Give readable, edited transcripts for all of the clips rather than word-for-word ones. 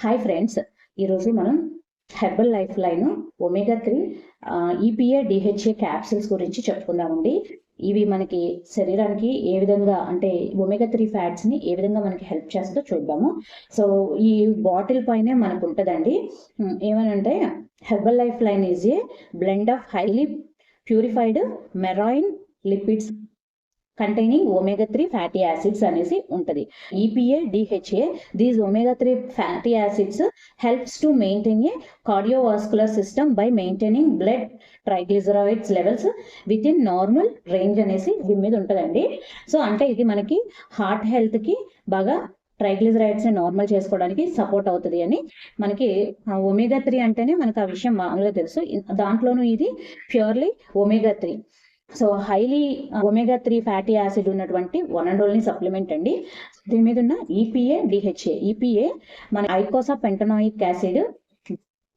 Hi friends, ఈరోజు మనం herbal life line omega 3 EPA DHA capsules గురించి చెప్పుకుందామండి. ఇవి మనకి శరీరానికి ఏ విధంగా అంటే ఒమేగా 3 ఫ్యాట్స్ని ఏ విధంగా మనకి హెల్ప్ చేస్తుందో చూద్దాము. సో ఈ బాటిల్ పైనే మనకు ఉంటుందండి. ఏమనంటే herbal life line is a blend of highly purified marine lipids containing omega 3 fatty acids అనేసి ఉంటుంది. EPA DHA these omega 3 fatty acids helps to maintain a cardiovascular system by maintaining blood triglycerides levels within normal range అనేసి దీని మీద ఉంటుందండి. So అంటే ఇది మనకి heart హెల్త్కి బాగా ట్రైగ్లిజరైడ్స్ నార్మల్ చేసుకోవడానికి సపోర్ట్ అవుతుంది అని మనకి ఒమేగా 3 అంటేనే మనకు ఆ విషయం మామూలుగా తెలుసు. దాంట్లోనూ ఇది purely omega 3. So highly omega 3 fatty acid ఉన్నటువంటి వన్ అండ్ ఓన్లీ సప్లిమెంట్ అండి. దీని మీద ఉన్న ఈపీఏ డిహెచ్ఏ, ఈపీఏ మన ఐకోసా పెంటనాయిక్ యాసిడ్,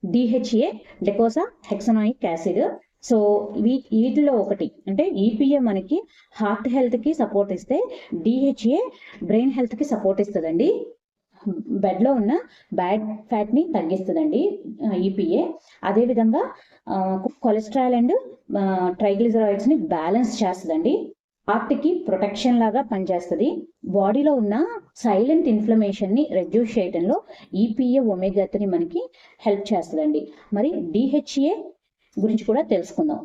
డిహెచ్ఏ డెకోసా హెక్సనాయిక్ యాసిడ్. సో వీటిలో ఒకటి అంటే ఈపీఏ మనకి హార్ట్ హెల్త్కి సపోర్ట్ ఇస్తే డిహెచ్ఏ బ్రెయిన్ హెల్త్కి సపోర్ట్ ఇస్తుందండి. బెడ్లో ఉన్న బ్యాడ్ ఫ్యాట్ని తగ్గిస్తుందండి ఈపీఏ. అదేవిధంగా కొలెస్ట్రాల్ అండ్ ట్రైగ్లిజరాయిడ్స్ని బ్యాలెన్స్ చేస్తుందండి. హార్ట్కి ప్రొటెక్షన్ లాగా పనిచేస్తుంది. బాడీలో ఉన్న సైలెంట్ ఇన్ఫ్లమేషన్ని రెడ్యూస్ చేయడంలో ఈపీఏ ఒమేగా 3 మనకి హెల్ప్ చేస్తుందండి. మరి డిహెచ్ఏ గురించి కూడా తెలుసుకుందాం.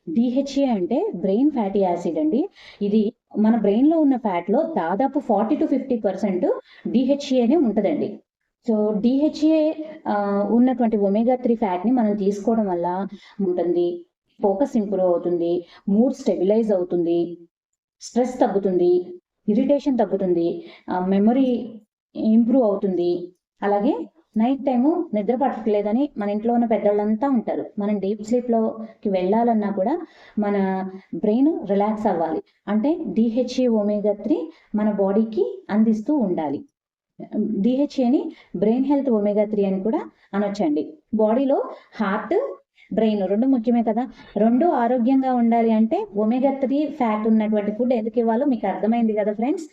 డిహెచ్ఏ అంటే బ్రెయిన్ ఫ్యాటీ యాసిడ్ అండి. ఇది మన బ్రెయిన్లో ఉన్న ఫ్యాట్లో దాదాపు 40 to 50% డిహెచ్ఏనే ఉంటుందండి. సో డిహెచ్ఏ ఉన్నటువంటి ఒమేగా 3 ఫ్యాట్ని మనం తీసుకోవడం వల్ల ఉంటుంది, ఫోకస్ ఇంప్రూవ్ అవుతుంది, మూడ్ స్టెబిలైజ్ అవుతుంది, స్ట్రెస్ తగ్గుతుంది, ఇరిటేషన్ తగ్గుతుంది, మెమరీ ఇంప్రూవ్ అవుతుంది. అలాగే నైట్ టైము నిద్ర పట్టలేదని మన ఇంట్లో ఉన్న పెద్దవాళ్ళంతా ఉంటారు. మనం డీప్ స్లీప్లోకి వెళ్ళాలన్నా కూడా మన బ్రెయిన్ రిలాక్స్ అవ్వాలి అంటే డిహెచ్ఏ ఒమేగా 3 మన బాడీకి అందిస్తూ ఉండాలి. డిహెచ్ఏని బ్రెయిన్ హెల్త్ ఒమేగా 3 అని కూడా అనొచ్చండి. బాడీలో హార్ట్ బ్రెయిన్ రెండు ముఖ్యమే కదా. రెండు ఆరోగ్యంగా ఉండాలి అంటే ఒమేగా 3 ఫ్యాట్ ఉన్నటువంటి ఫుడ్ ఎందుకు ఇవ్వాలో మీకు అర్థమైంది కదా friends.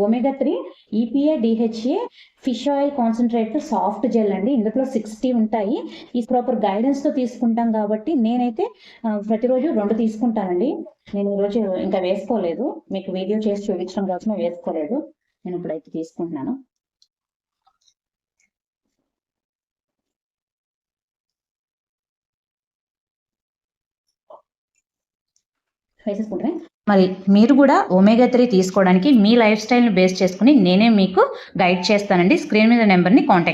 Omega 3 EPA DHA fish oil concentrate soft gel అండి. ఇందులో 60 ఉంటాయి. ఈ ప్రాపర్ గైడెన్స్తో తీసుకుంటాం కాబట్టి నేనైతే ప్రతిరోజు 2 తీసుకుంటానండి. నేను ఈరోజు ఇంకా వేసుకోలేదు, మీకు వీడియో చేసి చూపించడం కోసమే వేసుకోలేదు. నేను ఇప్పుడైతే తీసుకుంటున్నాను. వేసేసుకుంటే మరి మీరు కూడా ఒమేగా 3 తీసుకోవడానికి మీ లైఫ్ స్టైల్ని బేస్ చేసుకుని నేనే మీకు గైడ్ చేస్తానండి. స్క్రీన్ మీద నెంబర్ని కాంటాక్ట్